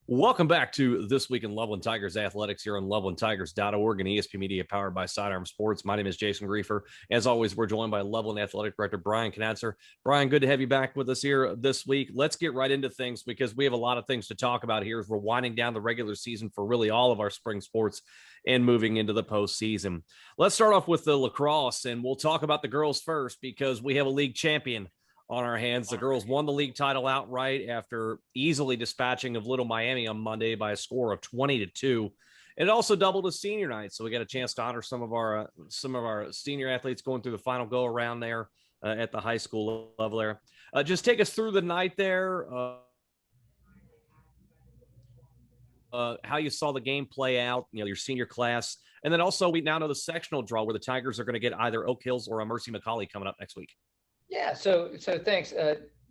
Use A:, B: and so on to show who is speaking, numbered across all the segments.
A: Welcome back to This Week in Loveland Tigers Athletics here on lovelandtigers.org and ESP Media powered by Sidearm Sports. My name is Jason Griefer. As always, we're joined by Loveland Athletic Director Brian Knatzer. Brian, good to have you back with us here this week. Let's get right into things because we have a lot of things to talk about here as we're winding down the regular season for really all of our spring sports and moving into the postseason. Let's start off with the lacrosse, and we'll talk about the girls first because we have a league champion on our hands. The girls won the league title outright after easily dispatching of Little Miami on Monday by a score of 20-2. It also doubled as senior night, so we got a chance to honor some of our senior athletes going through the final go around there at the high school level there. Just take us through the night there. How you saw the game play out, your senior class. And then also we now know the sectional draw where the Tigers are going to get either Oak Hills or a Mercy McCauley coming up next week.
B: Yeah, so thanks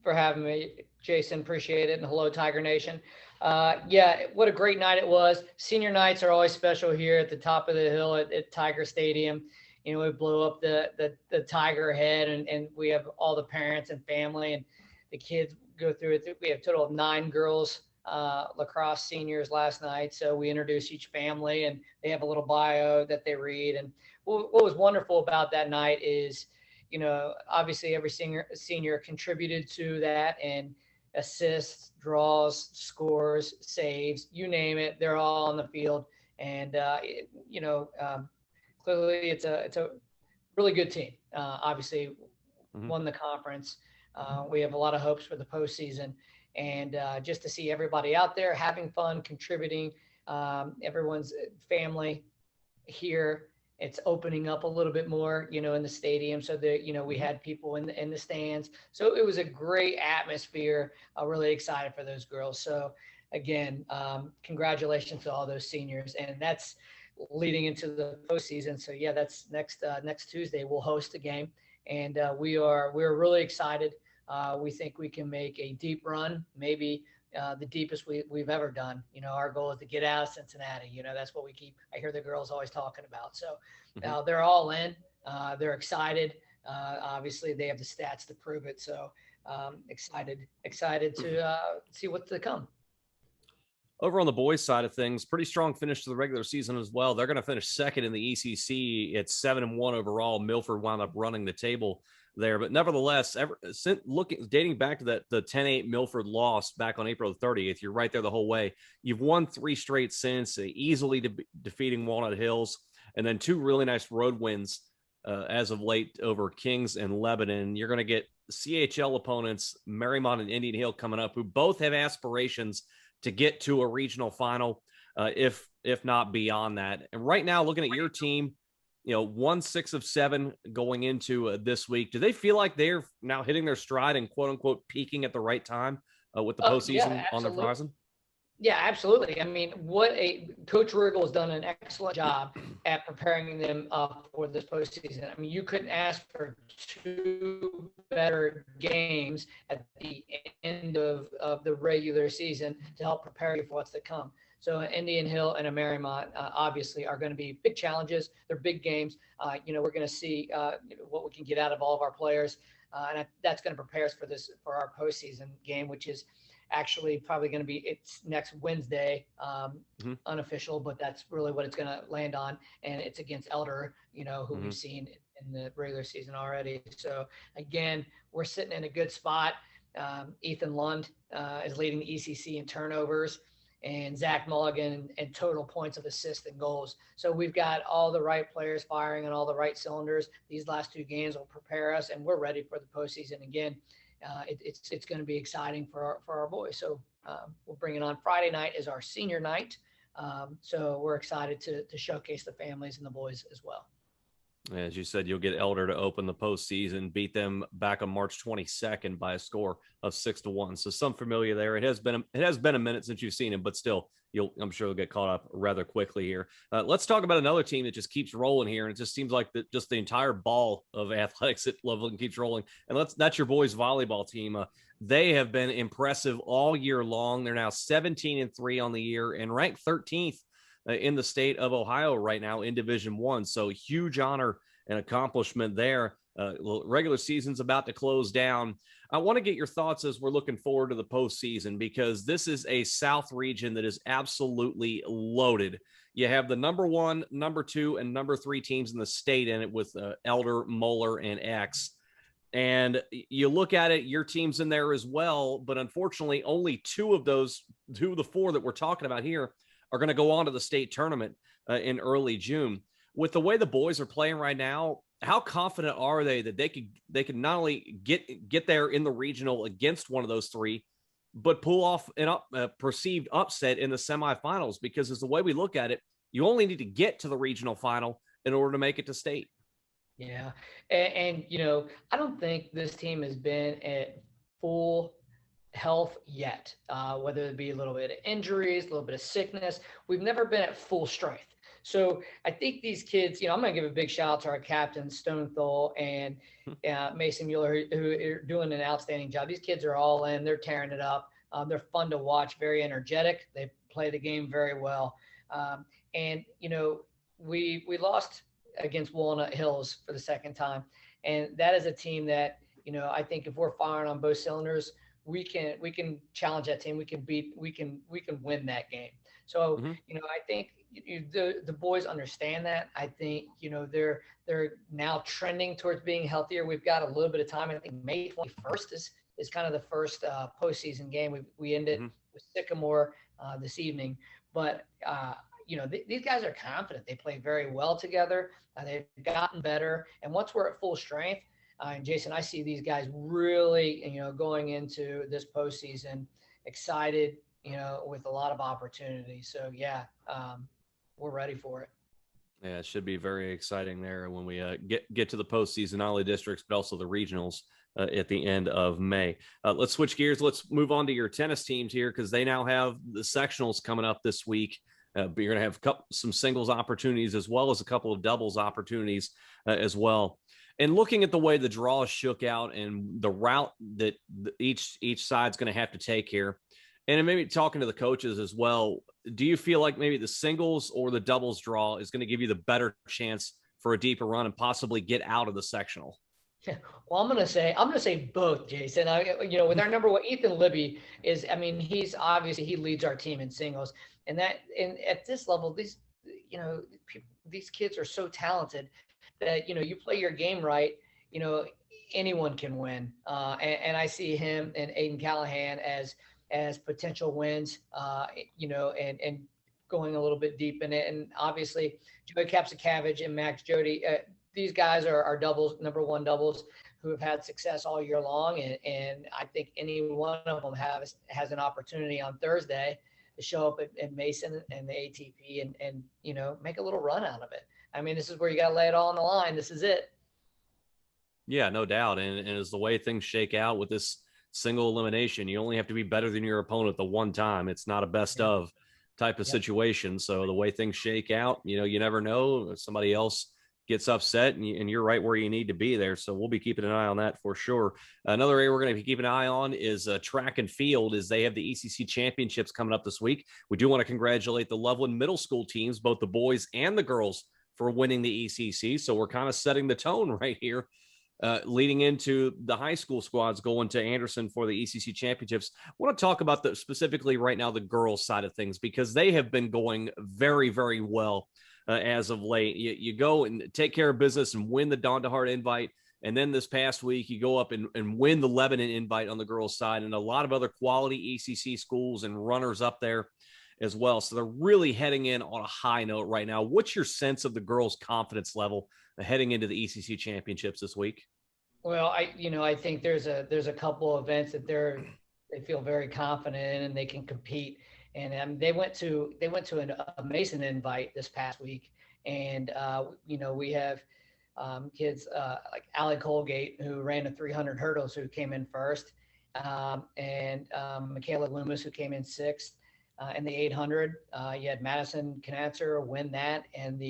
B: for having me, Jason. Appreciate it. And hello, Tiger Nation. Yeah, what a great night it was. Senior nights are always special here at the top of the hill at Tiger Stadium. We blow up the Tiger head, and we have all the parents and family, and the kids go through it. We have a total of 9 girls lacrosse seniors last night. So we introduce each family, and they have a little bio that they read. And what was wonderful about that night is, obviously every senior contributed to that, and assists, draws, scores, saves, you name it, they're all on the field. And, clearly it's a really good team. Obviously won the conference. We have a lot of hopes for the postseason, and just to see everybody out there having fun, contributing, everyone's family here. It's opening up a little bit more, in the stadium, so that, we had people in the stands. So it was a great atmosphere. I'm really excited for those girls. So again, congratulations to all those seniors. And that's leading into the postseason. So yeah, that's next Tuesday. We'll host a game, and we're really excited. We think we can make a deep run, maybe the deepest we've ever done. Our goal is to get out of Cincinnati. That's what I hear the girls always talking about. So they're all in. They're excited. Obviously, they have the stats to prove it. So excited to see what's to come.
A: Over on the boys' side of things, pretty strong finish to the regular season as well. They're going to finish second in the ECC. It's 7-1 overall. Milford wound up running the table there, but nevertheless, dating back to the 10-8 Milford loss back on April 30th, you're right there the whole way. You've won 3 straight since, easily defeating Walnut Hills, and then 2 really nice road wins as of late over Kings and Lebanon. You're going to get CHL opponents Marymount and Indian Hill coming up, who both have aspirations to get to a regional final, if not beyond that. And right now, looking at your team, 1-6 of 7 going into this week. Do they feel like they're now hitting their stride and quote unquote peaking at the right time with the postseason on the horizon?
B: Yeah, absolutely. I mean, Coach Riggle has done an excellent job at preparing them for this postseason. I mean, you couldn't ask for 2 better games at the end of the regular season to help prepare you for what's to come. So Indian Hill and Marymount obviously are going to be big challenges. They're big games. We're going to see what we can get out of all of our players, and that's going to prepare us for our postseason game, which is actually probably going to be it's next Wednesday, unofficial, but that's really what it's going to land on. And it's against Elder, who we've seen in the regular season already. So again, we're sitting in a good spot. Ethan Lund is leading the ECC in turnovers, and Zach Mulligan in total points of assist and goals. So we've got all the right players firing on all the right cylinders. These last 2 games will prepare us, and we're ready for the postseason again. It's going to be exciting for our boys. So we'll bring it on. Friday night is our senior night. So we're excited to showcase the families and the boys as well.
A: As you said, you'll get Elder to open the postseason, beat them back on March 22nd by a score of 6-1. So some familiar there. It has been a minute since you've seen him, but still, I'm sure you'll get caught up rather quickly here. Let's talk about another team that just keeps rolling here, and it just seems like just the entire ball of athletics at Loveland keeps rolling. And that's your boys' volleyball team. They have been impressive all year long. They're now 17-3 on the year and ranked 13th in the state of Ohio right now in Division I. So huge honor and accomplishment there. Regular season's about to close down. I want to get your thoughts as we're looking forward to the postseason, because this is a South region that is absolutely loaded. You have the number 1, number 2, and number 3 teams in the state in it with Elder, Moeller, and X. And you look at it, your team's in there as well. But unfortunately, only 2 of the 4 that we're talking about here are going to go on to the state tournament in early June. With the way the boys are playing right now, how confident are they that they could not only get there in the regional against one of those 3, but pull off a perceived upset in the semifinals? Because as the way we look at it, you only need to get to the regional final in order to make it to state.
B: Yeah. And I don't think this team has been at full health yet, whether it be a little bit of injuries, a little bit of sickness. We've never been at full strength. So I think these kids, I'm going to give a big shout out to our captains, Stonethal and Mason Mueller, who are doing an outstanding job. These kids are all in. They're tearing it up. They're fun to watch, very energetic. They play the game very well. And we lost against Walnut Hills for the second time. And that is a team that, I think if we're firing on both cylinders, we can challenge that team. We can win that game. So, I think the boys understand that. I think, they're now trending towards being healthier. We've got a little bit of time. I think May 21st is kind of the first postseason game. We ended with Sycamore this evening, but these guys are confident. They play very well together. They've gotten better. And once we're at full strength, and Jason, I see these guys really, going into this postseason excited, with a lot of opportunity. So, yeah, we're ready for it.
A: Yeah, it should be very exciting there when we get to the postseason, not only districts, but also the regionals at the end of May. Let's switch gears. Let's move on to your tennis teams here, because they now have the sectionals coming up this week. But you're going to have some singles opportunities as well as a couple of doubles opportunities as well. And looking at the way the draw shook out and the route that each side's going to have to take here, and maybe talking to the coaches as well, do you feel like maybe the singles or the doubles draw is going to give you the better chance for a deeper run and possibly get out of the sectional?
B: Yeah. Well, I'm gonna say both, Jason. With our number 1, Ethan Libby he's obviously, he leads our team in singles, and at this level, these kids are so talented that you play your game right, anyone can win. And I see him and Aiden Callahan as potential wins, and going a little bit deep in it. And obviously, Joey Kapsakavage and Max Jody. These guys are our doubles, number 1 doubles, who have had success all year long. And I think any one of them has an opportunity on Thursday to show up at Mason and the ATP and make a little run out of it. This is where you got to lay it all on the line. This is it.
A: Yeah, no doubt. And as the way things shake out with this single elimination, you only have to be better than your opponent the one time. It's not a best of type of situation. So the way things shake out, you never know. Somebody else gets upset and you're right where you need to be there. So we'll be keeping an eye on that for sure. Another area we're going to be keeping an eye on is track and field, as they have the ECC championships coming up this week. We do want to congratulate the Loveland middle school teams, both the boys and the girls, for winning the ECC. So we're kind of setting the tone right here, leading into the high school squads going to Anderson for the ECC championships. I want to talk about specifically right now the girls side of things, because they have been going very, very well as of late. You go and take care of business and win the Dawn to Heart invite. And then this past week, you go up and win the Lebanon invite on the girls' side, and a lot of other quality ECC schools and runners up there as well. So they're really heading in on a high note right now. What's your sense of the girls' confidence level heading into the ECC championships this week?
B: Well, I think there's a couple of events that they feel very confident in and they can compete. And they went to a Mason invite this past week, and we have kids like Allie Colgate, who ran the 300 hurdles, who came in first, and Michaela Loomis, who came in sixth. In the 800, you had Madison Knatzer win that, and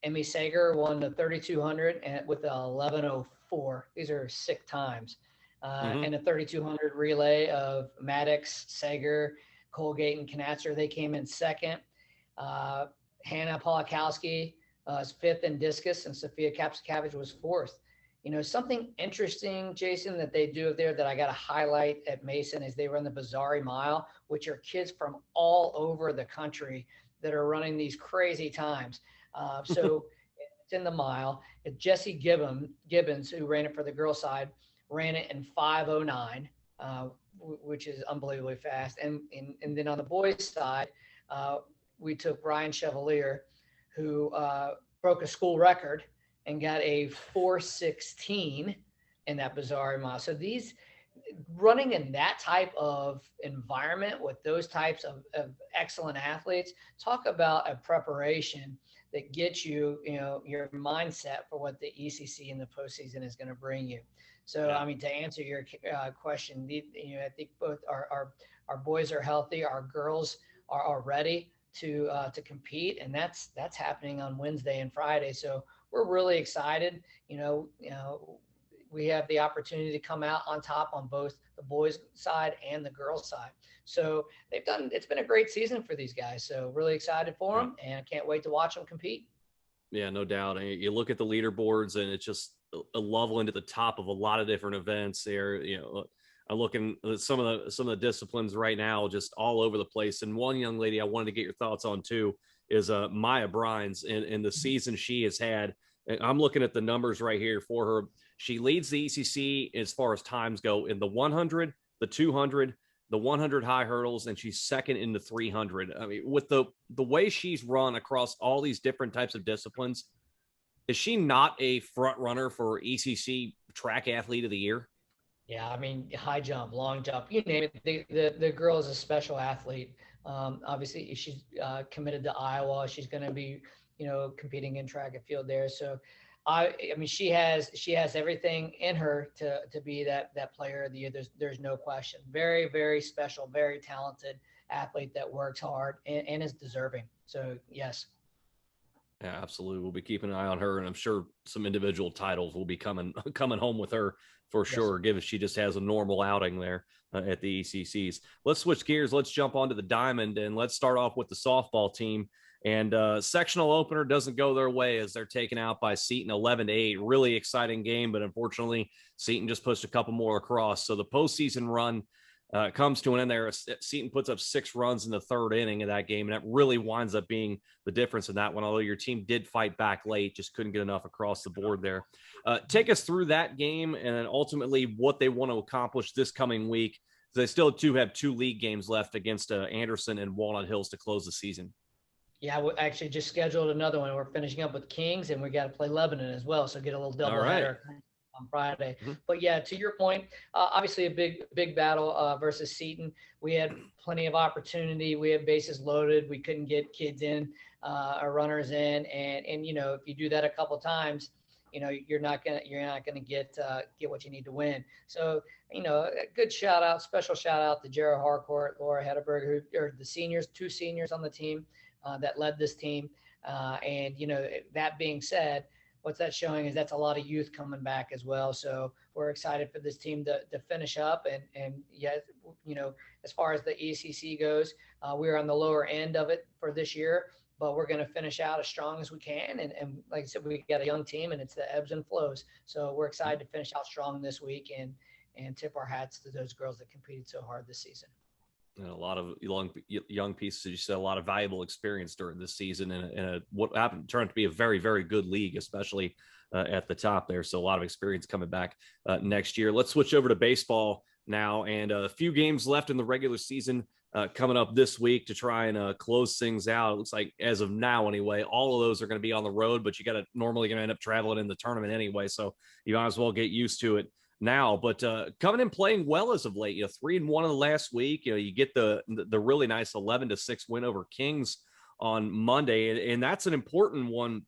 B: Emmy Sager won the 3200 and with 11:04. These are sick times. And the 3200 relay of Maddox, Sager, Colgate, and Knatzer, they came in second. Hannah Polakowski is fifth in discus, and Sophia Kapsakavage was fourth. Something interesting, Jason, that they do there that I got to highlight at Mason is they run the Bazzari Mile, which are kids from all over the country that are running these crazy times. So it's in the mile. Jesse Gibbons, who ran it for the girl side, ran it in 5:09, which is unbelievably fast. And then on the boys' side, we took Brian Chevalier, who broke a school record and got a 4:16 in that Bazzari Mile. So these running in that type of environment with those types of excellent athletes, talk about a preparation that gets you, your mindset for what the ECC in the postseason is going to bring you. So, yeah. I mean, to answer your question, I think both our boys are healthy, our girls are ready to compete, and that's happening on Wednesday and Friday. So we're really excited. We have the opportunity to come out on top on both the boys' side and the girls' side. So it's been a great season for these guys. So really excited for them, and I can't wait to watch them compete.
A: Yeah, no doubt. And you look at the leaderboards, and it's just a leveling to the top of a lot of different events there. I'm looking at some of the disciplines right now, just all over the place. And one young lady I wanted to get your thoughts on too is Maya Brines in the season she has had. I'm looking at the numbers right here for her. She leads the ECC as far as times go in the 100, the 200, the 100 high hurdles, and she's second in the 300. I mean, with the way she's run across all these different types of disciplines, is she not a front runner for ECC track athlete of the year?
B: Yeah, I mean, high jump, long jump, you name it. The girl is a special athlete. Obviously, she's committed to Iowa. She's going to be, competing in track and field there. So, I mean, she has everything in her to be that player of the year. There's no question. Very, very special, very talented athlete that works hard and is deserving. So, yes.
A: Yeah, absolutely. We'll be keeping an eye on her, and I'm sure some individual titles will be coming home with her for sure, given she just has a normal outing there at the ECCs. Let's switch gears. Let's jump onto the diamond, and let's start off with the softball team. And sectional opener doesn't go their way as they're taken out by Seton 11-8. Really exciting game, but unfortunately, Seton just pushed a couple more across. So the postseason run comes to an end there. Seton puts up 6 runs in the third inning of that game, and that really winds up being the difference in that one, although your team did fight back late, just couldn't get enough across the board there. Take us through that game and then ultimately what they want to accomplish this coming week. They still do have 2 league games left against Anderson and Walnut Hills to close the season.
B: Yeah, we actually just scheduled another one. We're finishing up with Kings, and we got to play Lebanon as well, so get a little doubleheader on Friday. Mm-hmm. But yeah, to your point, obviously a big battle versus Seton. We had plenty of opportunity. We had bases loaded. We couldn't get kids in or runners in, and if you do that a couple of times, you're not gonna get what you need to win. So a good special shout out to Jared Harcourt, Laura Hedderberg, who are the seniors, 2 seniors on the team that led this team. And that being said, what's that showing is that's a lot of youth coming back as well. So we're excited for this team to finish up. And yeah, as far as the ECC goes, we're on the lower end of it for this year, but we're going to finish out as strong as we can. And like I said, we got a young team, and it's the ebbs and flows. So we're excited to finish out strong this week and tip our hats to those girls that competed so hard this season.
A: And a lot of young pieces. You said a lot of valuable experience during this season, and what happened turned to be a very, very good league, especially at the top there. So a lot of experience coming back next year. Let's switch over to baseball now, and a few games left in the regular season coming up this week to try and close things out. It looks like as of now, anyway, all of those are going to be on the road, but you got to normally going to end up traveling in the tournament anyway, so you might as well get used to it now. But coming and playing well as of late, 3-1 in the last week. You get the really nice 11-6 win over Kings on Monday, and that's an important one.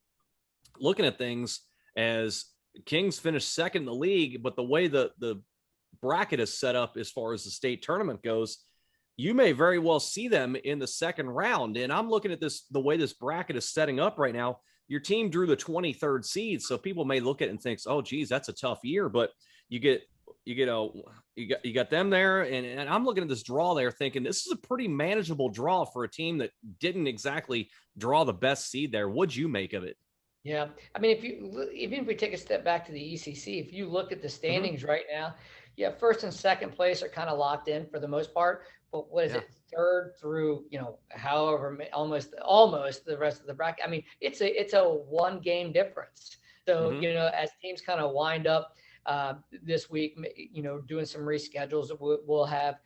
A: Looking at things as Kings finished second in the league, but the way the bracket is set up as far as the state tournament goes, you may very well see them in the second round. And I'm looking at the way this bracket is setting up right now. Your team drew the 23rd seed, so people may look at it and think, "Oh, geez, that's a tough year." But you got them there, and I'm looking at this draw there thinking this is a pretty manageable draw for a team that didn't exactly draw the best seed there. What'd you make of it?
B: Yeah. I mean, even if we take a step back to the ECC, if you look at the
A: Hmm.
B: standings right now, yeah, first and second place are kind of locked in for the most part. But what is
A: Yeah.
B: it? Third through, almost the rest of the bracket. I mean, it's a one game difference. So,
A: Hmm.
B: as teams kind of wind up this week, doing some reschedules, we'll have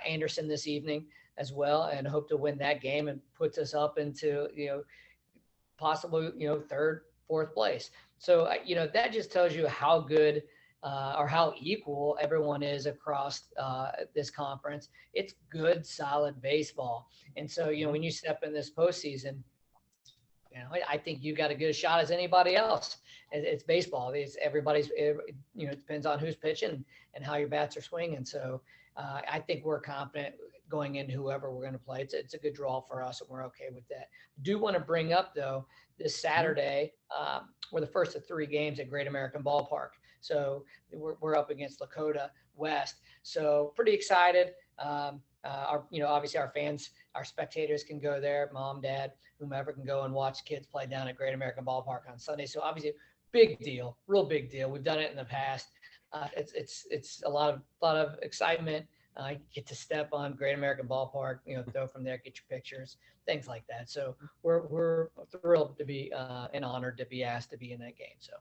B: Anderson this evening as well, and hope to win that game and puts us up into, possibly, third, fourth place. So, that just tells you how good or how equal everyone is across this conference. It's good, solid baseball. And so,
A: Hmm.
B: when you step in this postseason, I think you got as good a shot as anybody else. It's baseball. It depends on who's pitching and how your bats are swinging. So I think we're confident going into whoever we're going to play. It's a good draw for us, and we're okay with that. Do want to bring up though, this
A: Hmm.
B: Saturday, we're the first of three games at Great American Ballpark. So we're up against Lakota West. So pretty excited. Obviously our fans, our spectators can go there. Mom, dad, whomever can go and watch kids play down at Great American Ballpark on Sunday. So obviously, big deal, real big deal. We've done it in the past. It's a lot of excitement. Get to step on Great American Ballpark, throw from there, get your pictures, things like that. So we're thrilled to be and honored to be asked to be in that game. So.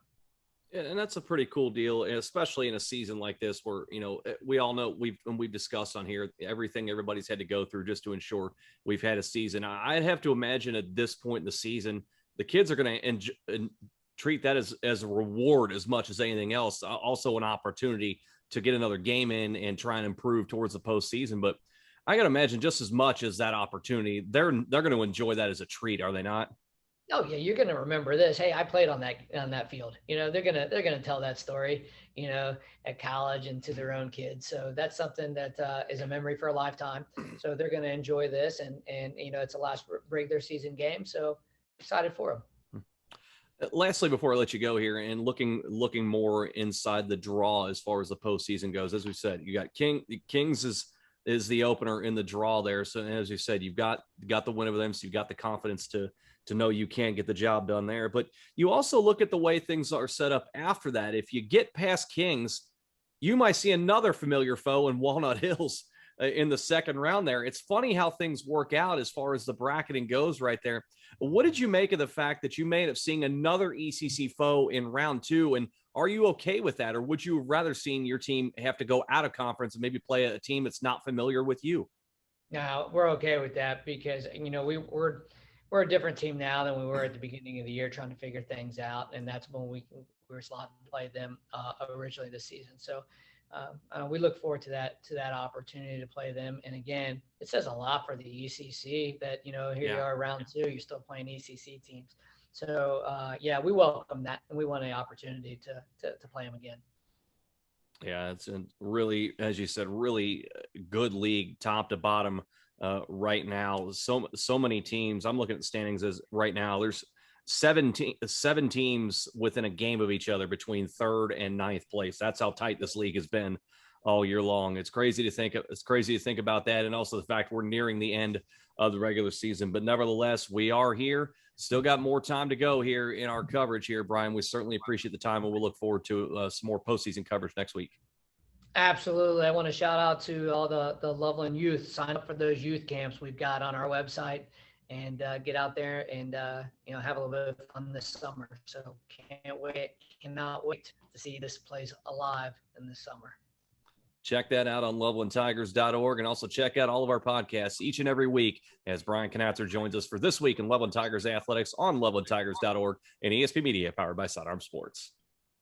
A: And that's a pretty cool deal, and especially in a season like this, where we all know we've discussed on here everything everybody's had to go through just to ensure we've had a season. I'd have to imagine at this point in the season, the kids are going to treat that as a reward as much as anything else. Also, an opportunity to get another game in and try and improve towards the postseason. But I got to imagine just as much as that opportunity, they're going to enjoy that as a treat, are they not?
B: Oh yeah, you're gonna remember this. Hey, I played on that field. They're gonna tell that story, at college and to their own kids. So that's something that is a memory for a lifetime. So they're gonna enjoy this, and it's a last regular season game. So excited for them.
A: Lastly, before I let you go here, and looking more inside the draw as far as the postseason goes, as we said, you got Kings is the opener in the draw there. So as you said, you've got the win over them, so you've got the confidence to know you can get the job done there. But you also look at the way things are set up after that. If you get past Kings, you might see another familiar foe in Walnut Hills in the second round there. It's funny how things work out as far as the bracketing goes right there. What did you make of the fact that you may end up seeing another ECC foe in round two? And are you okay with that? Or would you have rather seen your team have to go out of conference and maybe play a team that's not familiar with you?
B: Now we're okay with that because we're a different team now than we were at the beginning of the year, trying to figure things out, and that's when we were slotted to play them originally this season. So we look forward to that opportunity to play them. And again, it says a lot for the ECC that here you
A: Yeah.
B: are round two, you're still playing ECC teams. So yeah, we welcome that, and we want an opportunity to play them again.
A: Yeah, it's a really, as you said, really good league, top to bottom, right now. So many teams. I'm looking at the standings as right now. There's seven teams within a game of each other between third and ninth place. That's how tight this league has been all year long. It's crazy to think. It's crazy to think about that, and also the fact we're nearing the end of the regular season. But nevertheless, we are here. Still got more time to go here in our coverage here, Brian. We certainly appreciate the time, and we'll look forward to some more postseason coverage next week.
B: Absolutely. I want to shout out to all the Loveland youth. Sign up for those youth camps we've got on our website, and get out there and have a little bit of fun this summer. So cannot wait to see this place alive in the summer.
A: Check that out on lovelandtigers.org, and also check out all of our podcasts each and every week as Brian Knatzer joins us for This Week in Loveland Tigers Athletics on lovelandtigers.org and ESP Media, powered by Sidearm Sports.